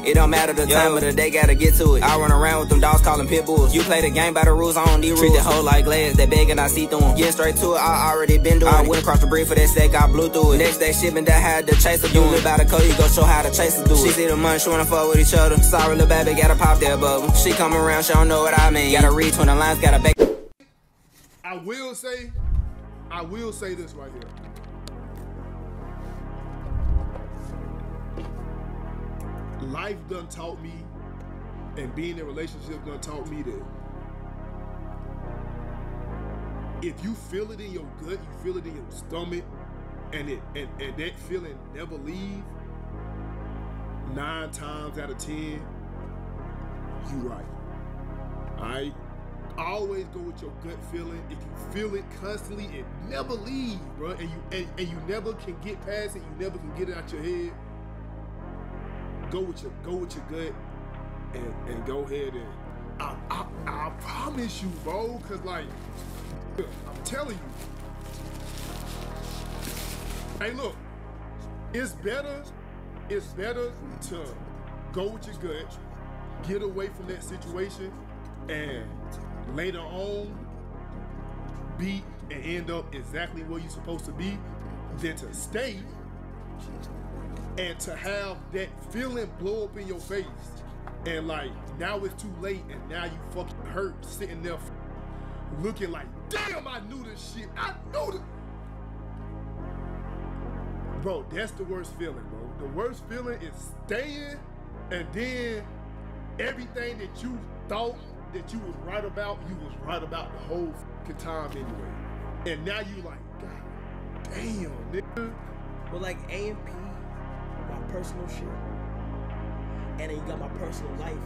It don't matter the time of the day, gotta get to it. I run around with them dogs calling pit bulls. You play the game by the rules, I don't need rules. Treat the hoe like glass, that big and I see through them. Getting straight to it, I already been doing it. I went across the bridge for that stack, I blew through it. Next day shipping that had the chaser do it. You live by the code, you go show how the chasers do it. She see the money, she wanna fuck with each other. Sorry little baby, gotta pop that bubble. She come around, she don't know what I mean. Gotta read between the lines, gotta back. I will say this right here. Life done taught me, and being in a relationship done taught me that if you feel it in your gut, you feel it in your stomach, and that feeling never leave, 9 times out of 10, you right. Alright? Always go with your gut feeling. If you feel it constantly, it never leaves, bro. And you never can get past it. You never can get it out your head. Go with your gut, and go ahead and I promise you, bro. Cause like I'm telling you, hey, look, it's better to go with your gut, get away from that situation, and later on be and end up exactly where you're supposed to be, than to stay and to have that feeling blow up in your face and like now it's too late and now you fucking hurt sitting there looking like, damn, I knew this shit. I knew it. Bro, that's the worst feeling, bro. The worst feeling is staying and then everything that you thought that you was right about, you was right about the whole fucking time anyway. And now you like, God damn, nigga. Well, like A&P, my personal shit, and then you got my personal life.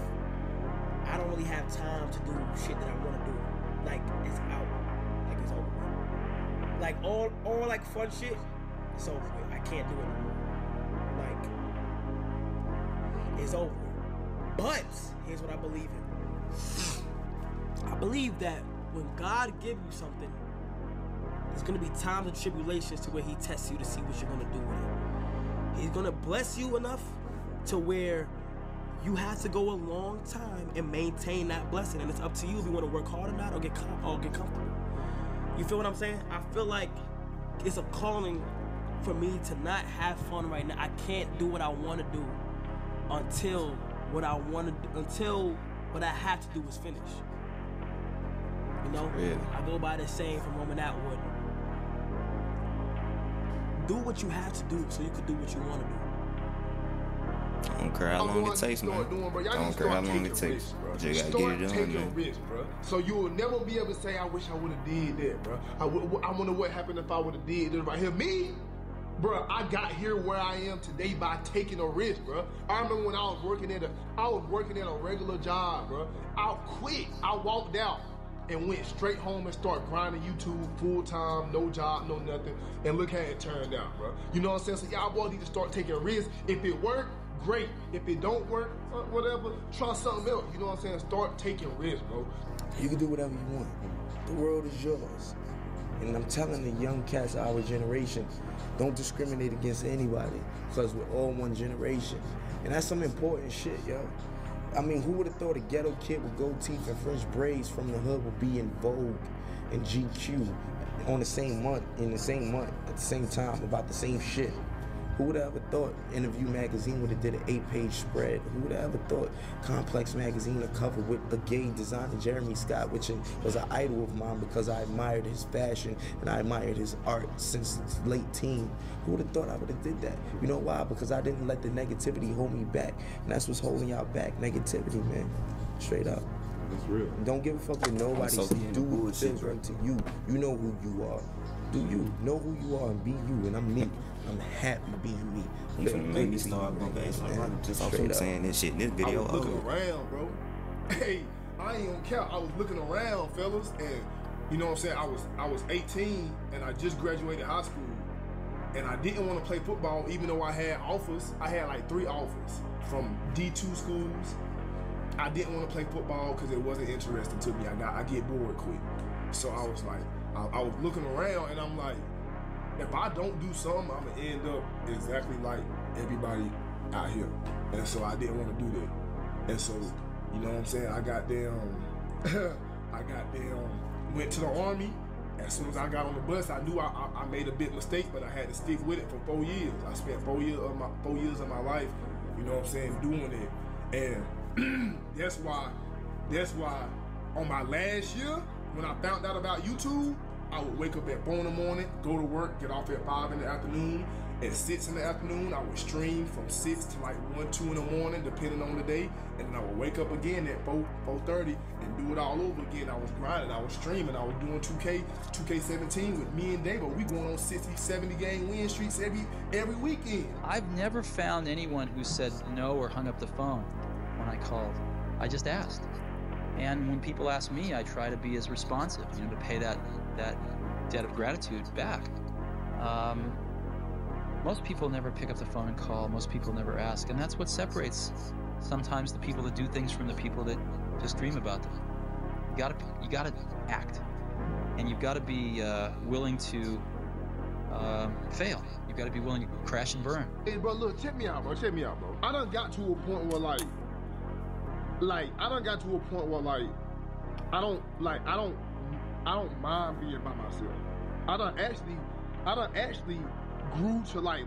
I don't really have time to do shit that I want to do. Like, it's out. Like, it's over with. Like, all like fun shit, it's over with. I can't do it anymore. Like, it's over with. But here's what I believe in. I believe that when God gives you something, there's gonna be times and tribulations to where He tests you to see what you're gonna do with it. He's gonna bless you enough to where you have to go a long time and maintain that blessing, and it's up to you if you want to work hard or not, or get comfortable. You feel what I'm saying? I feel like it's a calling for me to not have fun right now. I can't do what I want to do until what I have to do is finished. You know? Yeah. I go by the saying from Roman Atwood. Do what you have to do so you can do what you want to do. I don't care how long it takes, man. I don't care how long it takes. You just gotta get it done, man. So you will never be able to say, I wish I would have did that, bro. I wonder what happened if I would have did this right here. Me, bro, I got here where I am today by taking a risk, bro. I remember when I was working at a regular job, bro. I quit. I walked out and went straight home and started grinding YouTube full time, no job, no nothing. And look how it turned out, bro. You know what I'm saying? So y'all boys need to start taking risks. If it worked, great. If it don't work, whatever, try something else. You know what I'm saying? Start taking risks, bro. You can do whatever you want. The world is yours. And I'm telling the young cats of our generation, don't discriminate against anybody, because we're all one generation. And that's some important shit, yo. I mean, who would have thought a ghetto kid with gold teeth and French braids from the hood would be in Vogue and GQ on the same month, at the same time, about the same shit? Who would have ever thought Interview Magazine would have did an 8-page spread? Who would have ever thought Complex Magazine a cover with a gay designer, Jeremy Scott, which was an idol of mine because I admired his fashion and I admired his art since late teen. Who would have thought I would have did that? You know why? Because I didn't let the negativity hold me back. And that's what's holding y'all back, negativity, man. Straight up. That's real. Don't give a fuck what nobody says. Do what feels right to you. You know who you are. Do you know who you are and be you? And I'm me. I'm happy being me. You finna make me start going back. Just off from saying this shit in this video. I was looking around, bro. Hey, I ain't gonna count. I was looking around, fellas, and you know what I'm saying? I was 18 and I just graduated high school. And I didn't want to play football even though I had offers. I had like 3 offers from D2 schools. I didn't want to play football because it wasn't interesting to me. I get bored quick. So I was like, I was looking around and I'm like, if I don't do something, I'm gonna end up exactly like everybody out here. And so I didn't want to do that. And so, you know what I'm saying? I got went to the Army. As soon as I got on the bus, I knew I made a big mistake, but I had to stick with it for 4 years. I spent 4 years of my life, you know what I'm saying, doing it. And that's why on my last year, when I found out about YouTube, I would wake up at 4 in the morning, go to work, get off at 5 in the afternoon. At 6 in the afternoon, I would stream from 6 to like 1, 2 in the morning, depending on the day. And then I would wake up again at 4:30 and do it all over again. I was grinding, I was streaming, I was doing 2K17 with me and Davo. We going on 60, 70 game win streaks every weekend. I've never found anyone who said no or hung up the phone when I called. I just asked. And when people ask me, I try to be as responsive, you know, to pay that debt of gratitude back. Most people never pick up the phone and call. Most people never ask. And that's what separates sometimes the people that do things from the people that just dream about them. You gotta act. And you've got to be willing to fail. You've got to be willing to crash and burn. Hey, bro, look, check me out, bro. I done got to a point where I don't mind being by myself. I done actually grew to like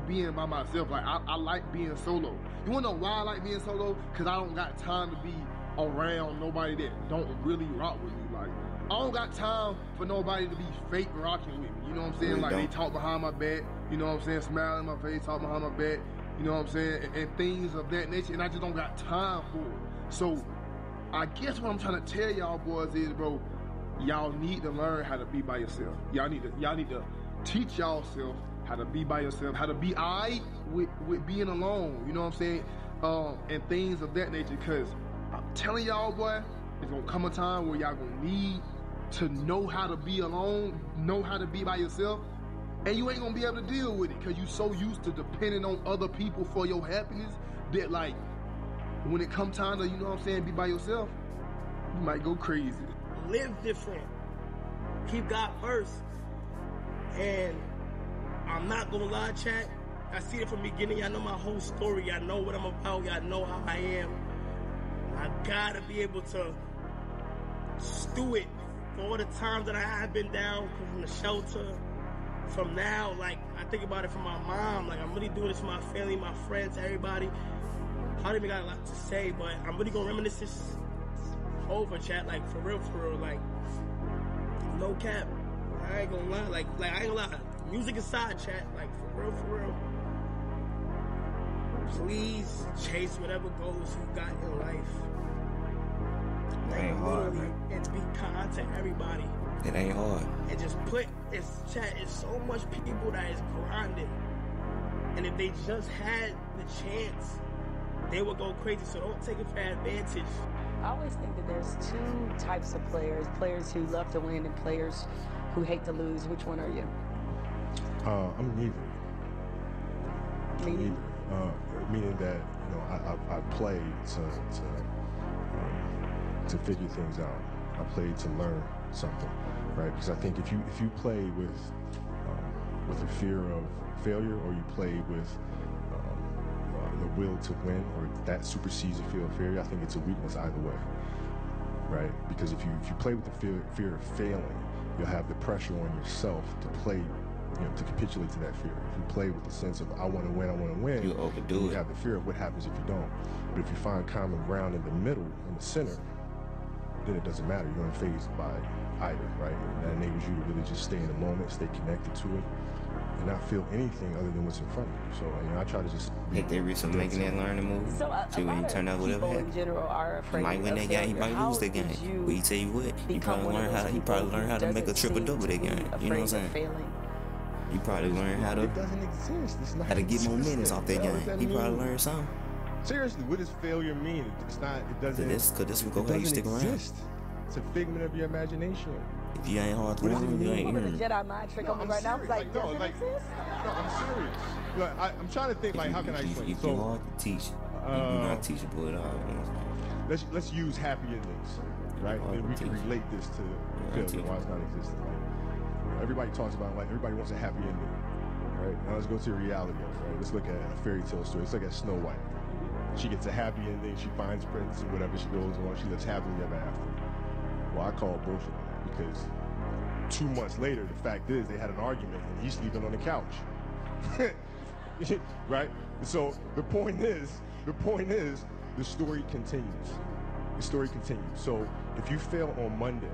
being by myself. Like I like being solo. You wanna know why I like being solo? Cause I don't got time to be around nobody that don't really rock with me. Like I don't got time for nobody to be fake rocking with me. You know what I'm saying? Like they talk behind my back. You know what I'm saying? Smile in my face, talk behind my back. You know what I'm saying? And things of that nature. And I just don't got time for it. So I guess what I'm trying to tell y'all boys is, bro, y'all need to learn how to be by yourself. Y'all need to teach y'allself how to be by yourself, how to be alright with being alone, you know what I'm saying? And things of that nature, because I'm telling y'all, boy, it's gonna come a time where y'all gonna need to know how to be alone, know how to be by yourself, and you ain't gonna be able to deal with it because you so used to depending on other people for your happiness that like, when it come time to, you know what I'm saying, be by yourself, you might go crazy. Live different. Keep God first. And I'm not gonna lie, chat. I see it from the beginning. Y'all know my whole story. Y'all know what I'm about. Y'all know how I am. I gotta be able to stew it for all the times that I have been down from the shelter. From now, like, I think about it from my mom. Like, I'm really doing this for my family, my friends, everybody. I don't even got a lot to say, but I'm really gonna reminisce this over, chat. Like, for real, like, no cap. I ain't gonna lie. Like I ain't gonna lie. Music aside, chat, like for real, please chase whatever goals you got in life. Like ain't hard, man. And be kind to everybody. It ain't hard. And just it's so much people that is grinding. And if they just had the chance, they would go crazy. So don't take it for advantage. I always think that there's two types of players who love to win and players who hate to lose. Which one are you? I'm neither. Meaning? Meaning that, you know, I play to figure things out. I play to learn something, right? Because I think if you play with a fear of failure, or you play with the will to win, or that supersedes the fear of failure, I think it's a weakness either way, right? Because if you play with the fear of failing, you'll have the pressure on yourself to play, you know, to capitulate to that fear. If you play with the sense of I want to win, you overdo it. You have the fear of what happens if you don't. But if you find common ground in the middle, in the center, then it doesn't matter. You're unfazed by either, right? And that enables you to really just stay in the moment, stay connected to it, and not feel anything other than what's in front of you. So, you know, I try to just take their risk of making that learning move. So see when you turn out whatever people in general are afraid. He might win that game, he might lose that game. But he tell you what, he probably learn how to make a triple double that game. You know what I'm saying? You probably learn how to. It doesn't exist. It's not. How to get more minutes off that game. He probably learned something. Seriously, what does failure mean? It's not. It doesn't. Cause this will go how you stick around. It's a figment of your imagination. If you ain't hard to learn, you ain't hearing. Jedi mind trick on me right now. Like, does it exist? No, I'm serious. Like, I'm trying to think. Like, how can I explain? If you're hard to teach, you're not teachable at all. Let's use happy endings, right? And we can relate this to failure, why it's not existing. Like, everybody talks about, like, everybody wants a happy ending, right? Now let's go to the reality of it, right? Let's look at a fairy tale story. Let's look at Snow White. She gets a happy ending, she finds Prince, and whatever she goes on, she lives happily ever after. Well, I call bullshit on that because 2 months later, the fact is they had an argument and he's sleeping on the couch. Right? So the point is, the story continues. The story continues. So if you fail on Monday,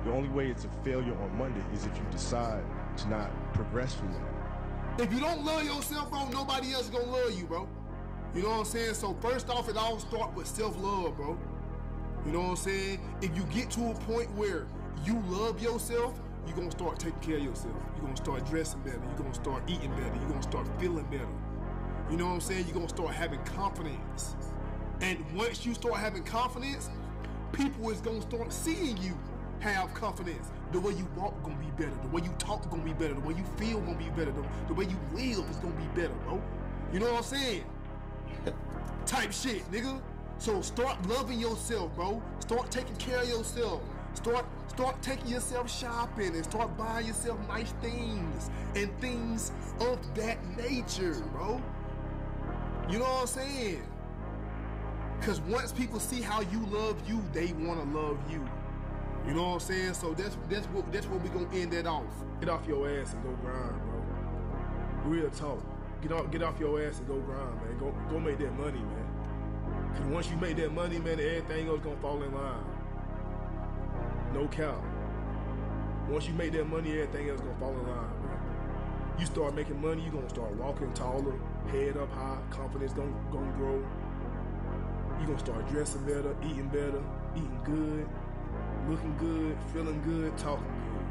the only way it's a failure on Monday is if you decide to not progress from that. If you don't love yourself, bro, nobody else is gonna love you, bro. You know what I'm saying? So first off, it all starts with self-love, bro. You know what I'm saying? If you get to a point where you love yourself, you're gonna start taking care of yourself. You're gonna start dressing better. You're gonna start eating better. You're gonna start feeling better. You know what I'm saying? You're gonna start having confidence. And once you start having confidence, people is gonna start seeing you have confidence. The way you walk gonna be better. The way you talk gonna be better. The way you feel gonna be better. The way you live is gonna be better, bro. You know what I'm saying? Type shit, nigga. So start loving yourself, bro. Start taking care of yourself. Start taking yourself shopping and start buying yourself nice things and things of that nature, bro. You know what I'm saying? Because once people see how you love you, they want to love you. You know what I'm saying? So that's what we gonna end that off. Get off your ass and go grind, bro. Real talk. Get off your ass and go grind, man. Go make that money, man. Cause once you make that money, man, everything else gonna fall in line. No cap. Once you make that money, everything else gonna fall in line, man. You start making money, you gonna start walking taller, head up high, confidence gonna grow. You gonna start dressing better, eating good, looking good, feeling good, talking good.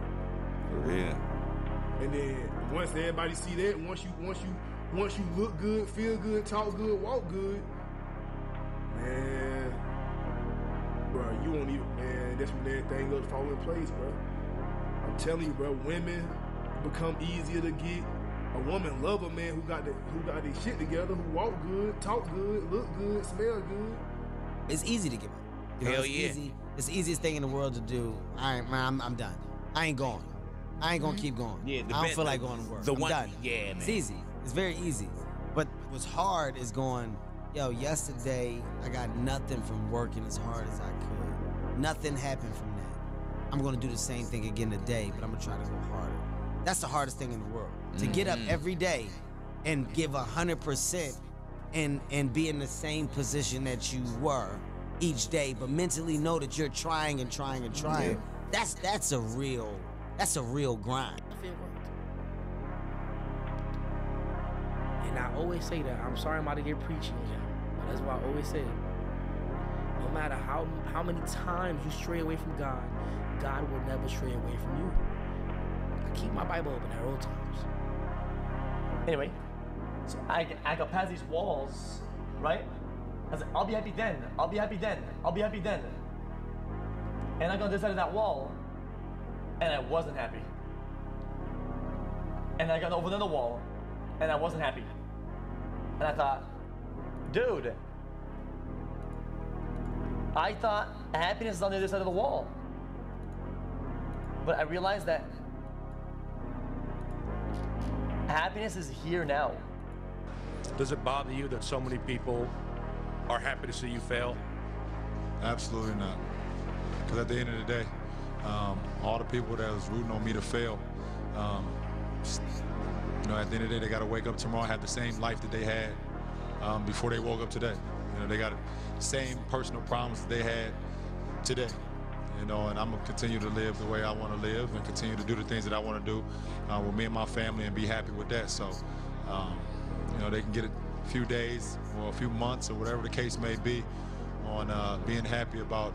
For real. And then once everybody see that, once you look good, feel good, talk good, walk good, man, bro, you won't even, man, that's when everything else fall in place, bro. I'm telling you, bro, women become easier to get. A woman love a man who got their shit together, who walk good, talk good, look good, smell good. It's easy to give up. You know, Hell it's yeah. Easy. It's the easiest thing in the world to do. I'm done. I ain't going. I ain't gonna keep going. Yeah, I don't feel like going to work. I'm done. Yeah, man. It's easy. It's very easy. But what's hard is going, yo, yesterday I got nothing from working as hard as I could. Nothing happened from that. I'm gonna do the same thing again today, but I'm gonna try to go harder. That's the hardest thing in the world. To get up every day and give 100% and be in the same position that you were each day, but mentally know that you're trying and trying and trying. Yeah. That's a real grind. If it worked. And I always say that. I'm sorry I'm out of here preaching, yeah, but that's why I always say it. No matter how many times you stray away from God, God will never stray away from you. I keep my Bible open at all times. Anyway, so I got past these walls, right? I was like, I'll be happy then. I'll be happy then. I'll be happy then. And I got this side of that wall, and I wasn't happy. And I got over another wall, and I wasn't happy. And I thought, dude, I thought happiness is on the other side of the wall. But I realized that happiness is here now. Does it bother you that so many people are happy to see you fail? Absolutely not. Because at the end of the day, all the people that was rooting on me to fail, you know, at the end of the day, they got to wake up tomorrow and have the same life that they had before they woke up today. You know, they got the same personal problems that they had today. You know, and I'm going to continue to live the way I want to live and continue to do the things that I want to do with me and my family and be happy with that. So, you know, they can get a few days or a few months or whatever the case may be on being happy about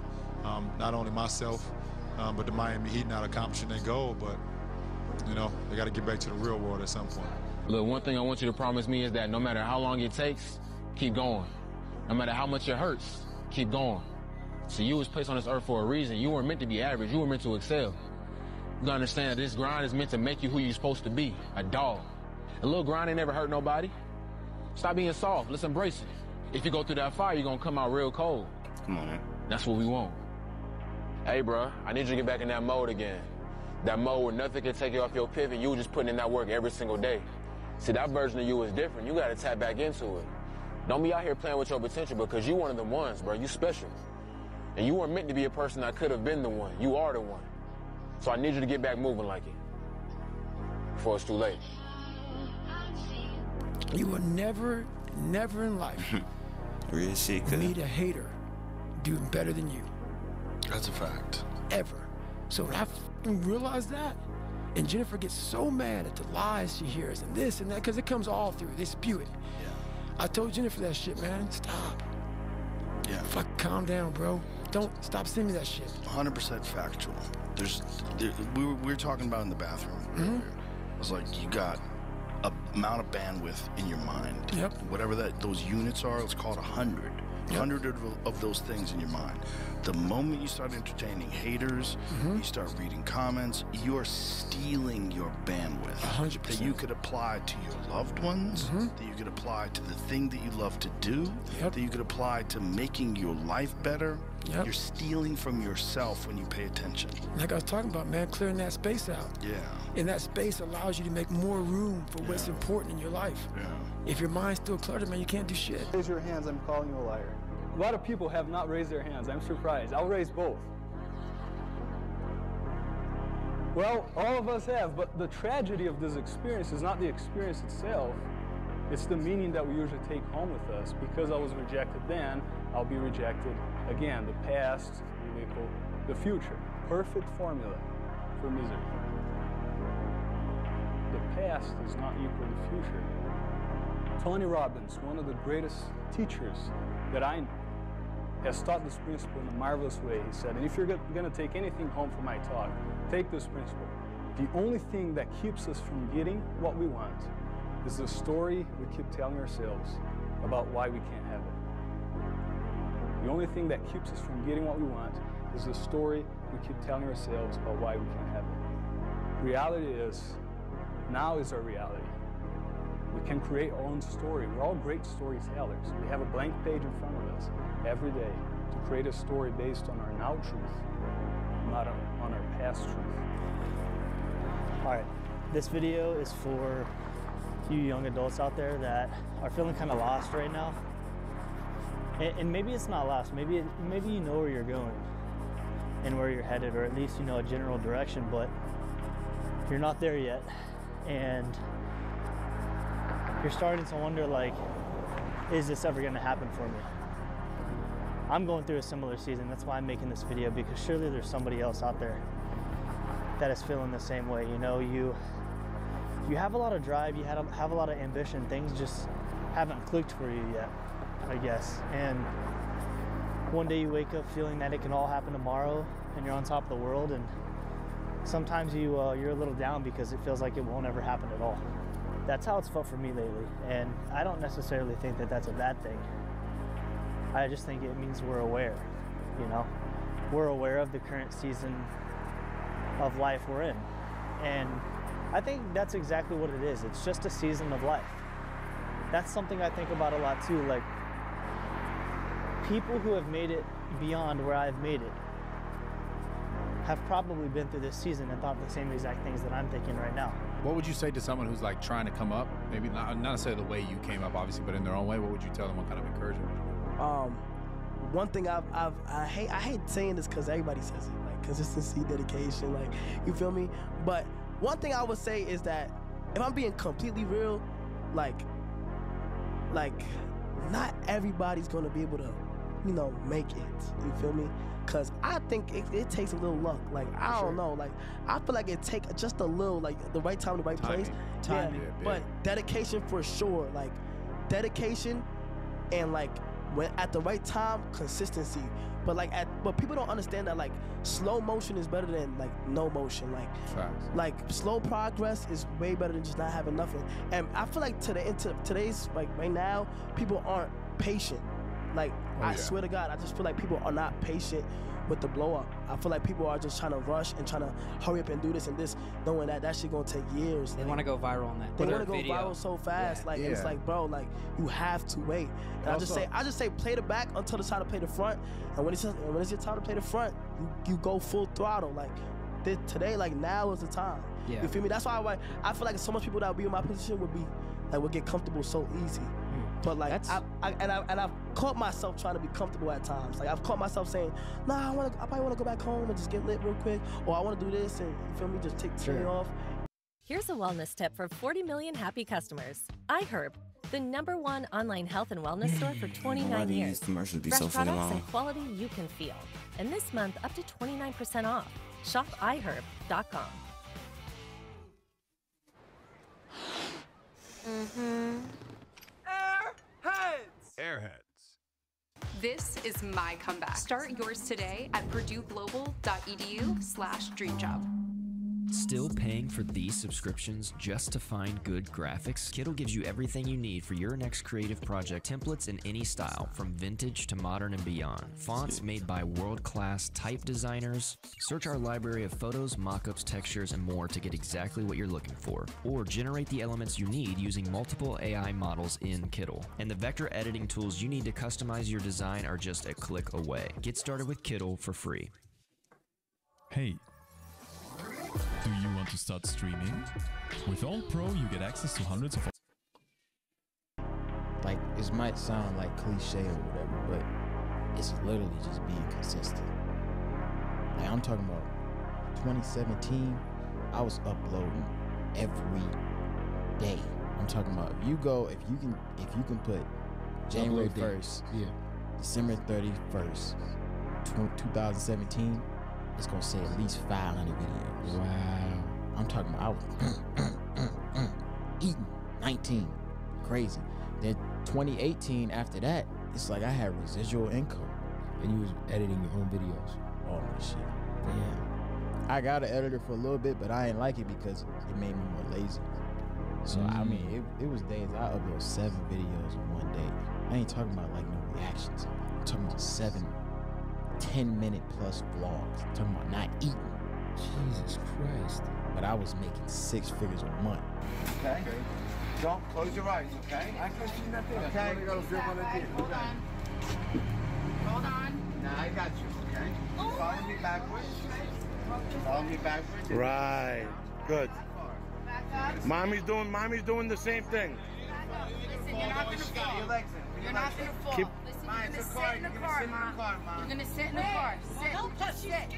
not only myself, but the Miami Heat not accomplishing their goal, but, you know, they got to get back to the real world at some point. Look, one thing I want you to promise me is that no matter how long it takes, keep going. No matter how much it hurts, keep going. So you was placed on this earth for a reason. You weren't meant to be average. You were meant to excel. You gotta understand that this grind is meant to make you who you're supposed to be, a dog. A little grind ain't never hurt nobody. Stop being soft. Let's embrace it. If you go through that fire, you're gonna come out real cold. Come on, man. That's what we want. Hey, bro, I need you to get back in that mode again. That mode where nothing can take you off your pivot. You were just putting in that work every single day. See, that version of you is different. You gotta tap back into it. Don't be out here playing with your potential because you one of them ones, bro. You special. And you weren't meant to be a person that could have been the one. You are the one. So I need you to get back moving like it before it's too late. You will never in life Real shit, meet a hater doing better than you. That's a fact. Ever. So when I realized that, and Jennifer gets so mad at the lies she hears and this and that, because it comes all through. They spew it. Yeah. I told Jennifer that shit, man. Stop. Yeah. Fuck, calm down, bro. Don't stop sending me that shit. 100% factual. We were talking about in the bathroom. I was like, you got a amount of bandwidth in your mind. Yep. Whatever those units are, let's call it 100. 100 of those things in your mind. The moment you start entertaining haters, you start reading comments, you're stealing your bandwidth 100%. that you could apply to your loved ones, that you could apply to the thing that you love to do, that you could apply to making your life better. You're stealing from yourself when you pay attention. Like I was talking about, man, clearing that space out. Yeah. And that space allows you to make more room for what's important in your life. Yeah. If your mind's still cluttered, man, you can't do shit. Raise your hands, I'm calling you a liar. A lot of people have not raised their hands. I'm surprised. I'll raise both. Well, all of us have, but the tragedy of this experience is not the experience itself. It's the meaning that we usually take home with us. Because I was rejected then, I'll be rejected again. The past will equal the future. Perfect formula for misery. The past does not equal the future. Tony Robbins, one of the greatest teachers that I know, has taught this principle in a marvelous way. He said, and if you're going to take anything home from my talk, take this principle. The only thing that keeps us from getting what we want is the story we keep telling ourselves about why we can't have it. The only thing that keeps us from getting what we want is the story we keep telling ourselves about why we can't have it. Reality is, now is our reality. We can create our own story. We're all great storytellers. We have a blank page in front of us every day to create a story based on our now truth, not on our past truth. All right, this video is for you young adults out there that are feeling kind of lost right now. And maybe it's not lost. Maybe you know where you're going and where you're headed, or at least you know a general direction, but you're not there yet. And you're starting to wonder, like, is this ever going to happen for me? I'm going through a similar season. That's why I'm making this video, because surely there's somebody else out there that is feeling the same way. You know, you have a lot of drive, you have a lot of ambition. Things just haven't clicked for you yet, I guess. And one day you wake up feeling that it can all happen tomorrow and you're on top of the world, and sometimes you're a little down because it feels like it won't ever happen at all. That's how it's felt for me lately, and I don't necessarily think that that's a bad thing. I just think it means we're aware, you know? We're aware of the current season of life we're in. And I think that's exactly what it is. It's just a season of life. That's something I think about a lot too. Like, people who have made it beyond where I've made it have probably been through this season and thought the same exact things that I'm thinking right now. What would you say to someone who's like trying to come up? Maybe not necessarily the way you came up, obviously, but in their own way. What would you tell them? What kind of encouragement would you give them? One thing I hate saying this because everybody says it, like consistency, dedication, like, you feel me? But one thing I would say is that if I'm being completely real, like not everybody's gonna be able to, you know, make it. You feel me? Cause I think it takes a little luck. Like, I don't know. Like, I feel like it take just a little, like, the right time, the right place. Timing. Yeah, but dedication for sure. Like, dedication and, like, when at the right time, consistency. But but people don't understand that, like, slow motion is better than, like, no motion. Like slow progress is way better than just not having nothing. And I feel like today's, like, right now, people aren't patient. Like, I swear to God, I just feel like people are not patient with the blow up. I feel like people are just trying to rush and trying to hurry up and do this and this, knowing that shit gonna take years. They want to go viral on that. They want to go viral so fast. And it's like, bro, like, you have to wait. And I just say play the back until it's time to play the front. And when it's your time to play the front, you go full throttle. Like, today, like, now is the time. You feel me? That's why I feel like so much people that would be in my position would be Like, we'll get comfortable so easy. But like, I've caught myself trying to be comfortable at times. Like, I've caught myself saying, nah, I probably want to go back home and just get lit real quick, or I want to do this and, you feel me, just turn it off. Here's a wellness tip for 40 million happy customers. iHerb, the #1 online health and wellness store for 29 years. Commercials be Fresh so fucking products long. and quality you can feel. And this month, up to 29% off. Shop iHerb.com. Airheads. This is my comeback. Start yours today at purdueglobal.edu/dreamjob. Still paying for these subscriptions just to find good graphics? Kittl gives you everything you need for your next creative project. Templates in any style, from vintage to modern and beyond. Fonts made by world-class type designers. Search our library of photos, mockups, textures, and more to get exactly what you're looking for. Or generate the elements you need using multiple AI models in Kittl. And the vector editing tools you need to customize your design are just a click away. Get started with Kittl for free. Hey. Do you want to start streaming? With All Pro, you get access to hundreds of... Like, it might sound like cliche or whatever, but it's literally just being consistent. Like, I'm talking about 2017, I was uploading every day. I'm talking about if you can put January 1st, December 31st, 2017, it's gonna say at least 500 videos. Wow. I'm talking about I was eating 19. Crazy. Then 2018 after that, it's like I had residual income. And you was editing your own videos. Oh my shit. Damn. I got an editor for a little bit, but I didn't like it because it made me more lazy. So I mean it was days I upload 7 videos in one day. I ain't talking about like no reactions. I'm talking about 7 10-minute plus vlogs. I'm talking about not eating. Jesus Christ. But I was making 6 figures a month. Okay. Don't close your eyes, okay? I can see nothing. Okay. Hold on. Hold on. Now I got you, okay? Follow me backwards. Follow me backwards. Right. Good. Mommy's doing the same thing. Listen, you're not gonna fall. Your legs in. You're not gonna fall. Listen, you're gonna sit in the car, Mom. You're gonna sit in the car. Sit. Just sit.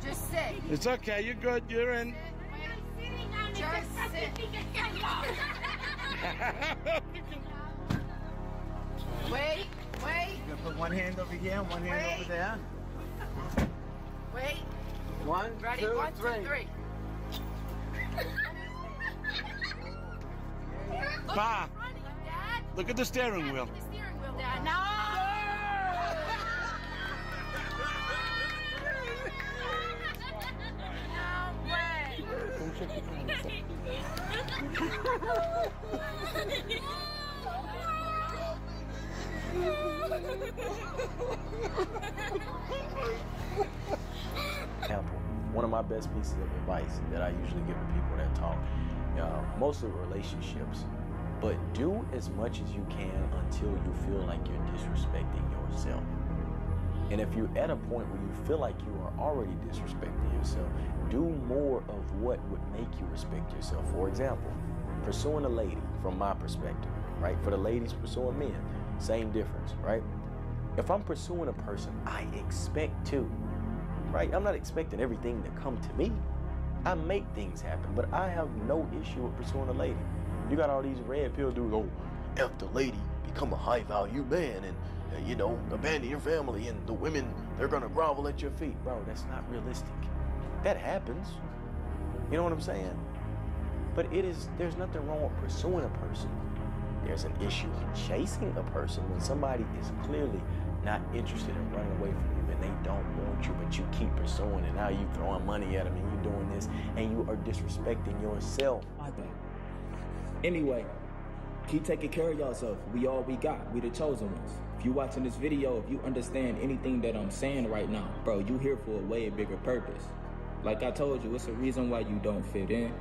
Just sit. It's okay. You're good. You're in. Just sit. Wait. You're gonna put one hand over here, one hand over there. Wait. 1, Ready? 2, 1, 2, 3. Pa, look at the steering wheel. Dad. No! No way! One of my best pieces of advice that I usually give to people that talk, mostly relationships, but do as much as you can until you feel like you're disrespecting yourself. And if you're at a point where you feel like you are already disrespecting yourself, do more of what would make you respect yourself. For example, pursuing a lady from my perspective, right? For the ladies pursuing men, same difference, right? If I'm pursuing a person, I expect to, right? I'm not expecting everything to come to me. I make things happen, but I have no issue with pursuing a lady. You got all these red pill dudes, oh, F the lady, become a high value man, and abandon your family, and the women, they're gonna grovel at your feet. Bro, that's not realistic. That happens. You know what I'm saying? But there's nothing wrong with pursuing a person. There's an issue in chasing a person when somebody is clearly not interested in running away from you and they don't want you, but you keep pursuing, and now you throwing money at them and you doing this, and you are disrespecting yourself. My bad. Anyway, keep taking care of yourself. We all we got. We the chosen ones. If you watching this video, if you understand anything that I'm saying right now, bro, you here for a way bigger purpose. Like I told you, it's a reason why you don't fit in.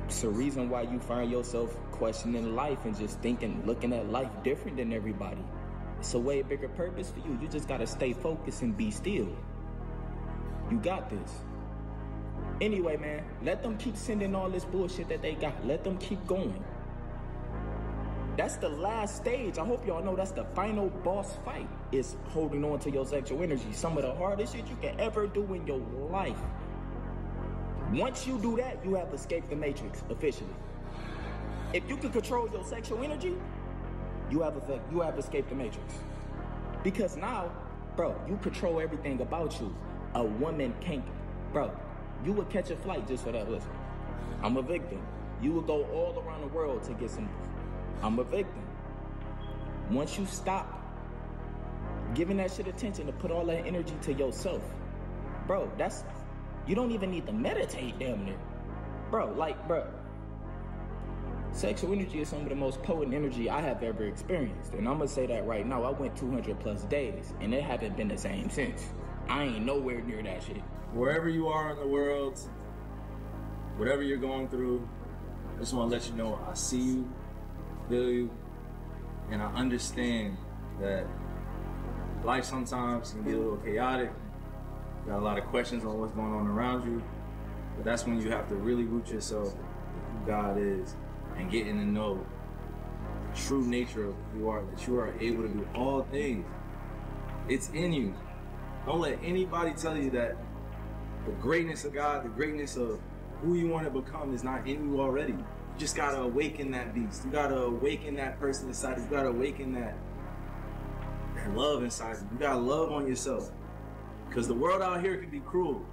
It's a reason why you find yourself questioning life and just looking at life different than everybody. It's a way bigger purpose for you. You just gotta stay focused and be still. You got this. Anyway, man, let them keep sending all this bullshit that they got. Let them keep going. That's the last stage. I hope y'all know that's the final boss fight, is holding on to your sexual energy. Some of the hardest shit you can ever do in your life. Once you do that, you have escaped the matrix, officially. If you can control your sexual energy, you have escaped the matrix. Because now, bro, you control everything about you. A woman can't, bro, you would catch a flight just for that. Listen, I'm a victim. You would go all around the world to get some. I'm a victim. Once you stop giving that shit attention to put all that energy to yourself, bro, you don't even need to meditate damn near. Bro, sexual energy is some of the most potent energy I have ever experienced. And I'm gonna say that right now, I went 200+ days and it haven't been the same since. I ain't nowhere near that shit. Wherever you are in the world, whatever you're going through, I just wanna let you know I see you, feel you, and I understand that life sometimes can get a little chaotic. You got a lot of questions on what's going on around you, but that's when you have to really root yourself in who God is and getting to know the true nature of who you are, that you are able to do all things. It's in you. Don't let anybody tell you that the greatness of God, the greatness of who you want to become is not in you already. You just gotta awaken that beast. You gotta awaken that person inside you. You gotta awaken that love inside you. You gotta love on yourself. Because the world out here can be cruel.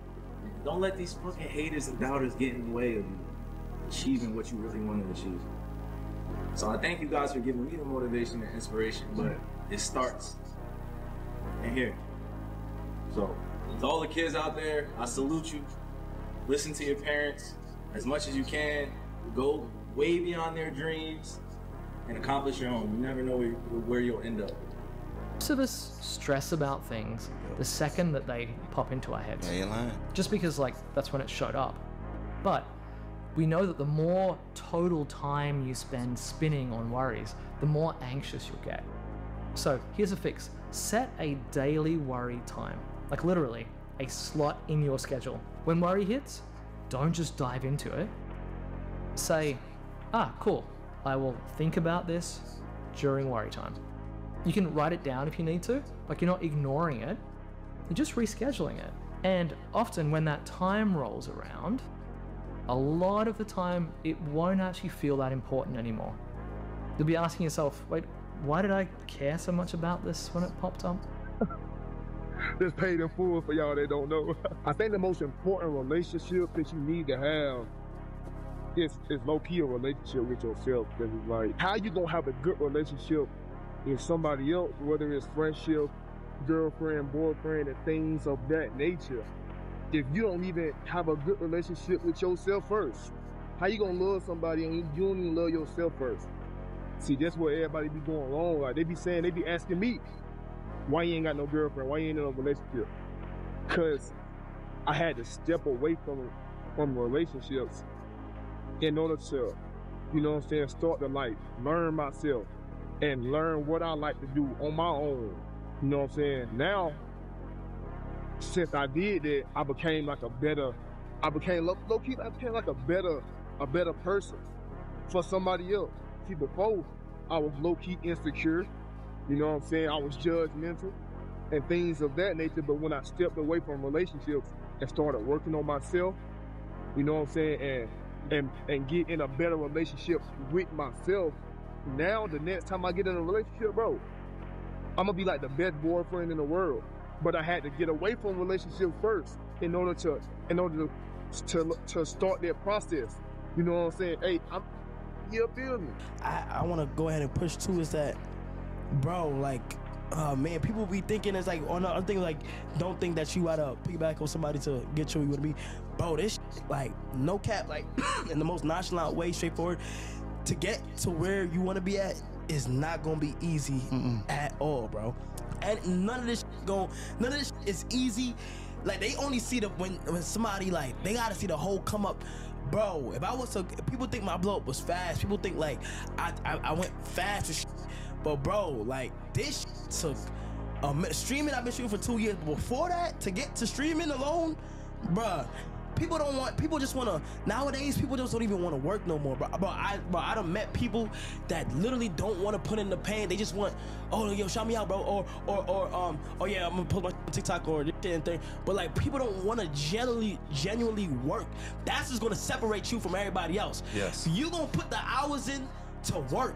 Don't let these fucking haters and doubters get in the way of you achieving what you really want to achieve. So I thank you guys for giving me the motivation and inspiration, but it starts in here. So to all the kids out there, I salute you. Listen to your parents as much as you can. Go way beyond their dreams and accomplish your own. You never know where you'll end up. Most of us stress about things the second that they pop into our heads. Yeah, you're lying. Just because that's when it showed up. But we know that the more total time you spend spinning on worries, the more anxious you'll get. So here's a fix. Set a daily worry time. Like literally, a slot in your schedule. When worry hits, don't just dive into it. Say, cool, I will think about this during worry time. You can write it down if you need to, like you're not ignoring it, you're just rescheduling it. And often when that time rolls around, a lot of the time it won't actually feel that important anymore. You'll be asking yourself, wait, why did I care so much about this when it popped up? This paid in full for y'all that don't know. I think the most important relationship that you need to have is low-key a relationship with yourself. Because it's like, how you gonna have a good relationship with somebody else, whether it's friendship, girlfriend, boyfriend, and things of that nature, if you don't even have a good relationship with yourself first? How you gonna love somebody and you don't even love yourself first? See, that's where everybody be going wrong. Like, they be asking me, why you ain't got no girlfriend? Why you ain't in a relationship? Because I had to step away from relationships in order to, you know what I'm saying, start the life, learn myself, and learn what I like to do on my own. You know what I'm saying? Now, since I did that, I became like a better person for somebody else. See, before, I was low-key insecure. You know what I'm saying? I was judgmental and things of that nature. But when I stepped away from relationships and started working on myself, you know what I'm saying, and get in a better relationship with myself, now the next time I get in a relationship, bro, I'm gonna be like the best boyfriend in the world. But I had to get away from relationships first in order to start that process. You know what I'm saying? Hey, you feel me? I want to go ahead and push too, is that, bro, like, man, people be thinking it's like, on the other thing, like, don't think that you gotta piggyback on somebody to get you where you wanna be. Bro, this like, no cap, like, in the most nonchalant way, straightforward, to get to where you wanna be at is not gonna be easy at all, bro. And none of this is easy. Like, they only see when somebody, like, they gotta see the whole come up. Bro, if people think my blow up was fast, people think like I went fast and shit. But bro, like, this took streaming. I've been shooting for 2 years. Before that, to get to streaming alone, bruh, people don't want, people just want to, nowadays people just don't even want to work no more, bro. I done met people that literally don't want to put in the pain. They just want, oh, yo, shout me out, bro, or yeah, I'm gonna post my TikTok or this and thing. But like, people don't want to genuinely work. That's just gonna separate you from everybody else. Yes. You gonna put the hours in to work.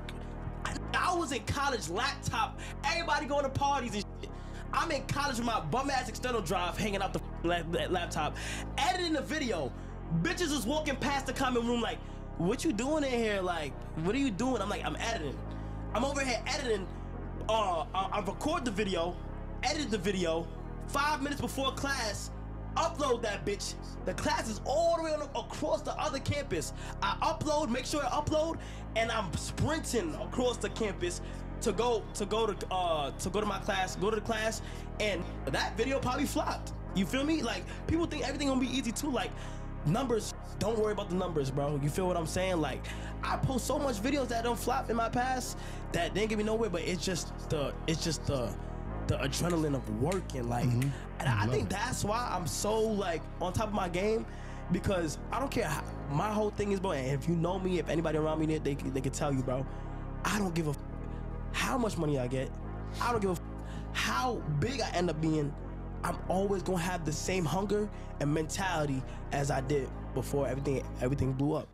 I was in college, laptop, everybody going to parties and shit. I'm in college with my bum ass external drive, hanging out the laptop, editing the video. Bitches is walking past the comment room like, what you doing in here? Like, what are you doing? I'm like, I'm editing. I'm over here editing. I record the video, edit the video, 5 minutes before class, upload that bitch. The class is all the way across the other campus. I upload, make sure I upload, and I'm sprinting across the campus to go to my class, go to the class, and that video probably flopped. You feel me? Like, people think everything gonna be easy too. Like, numbers, don't worry about the numbers, bro. You feel what I'm saying? Like, I post so much videos that don't flop in my past that didn't get me nowhere, but it's just the adrenaline of working, like, and I think that's why I'm so like on top of my game, because I don't care how, my whole thing is, bro, and if you know me, if anybody around me, they can tell you, bro, I don't give a how much money I get, I don't give a how big I end up being. I'm always gonna have the same hunger and mentality as I did before everything blew up.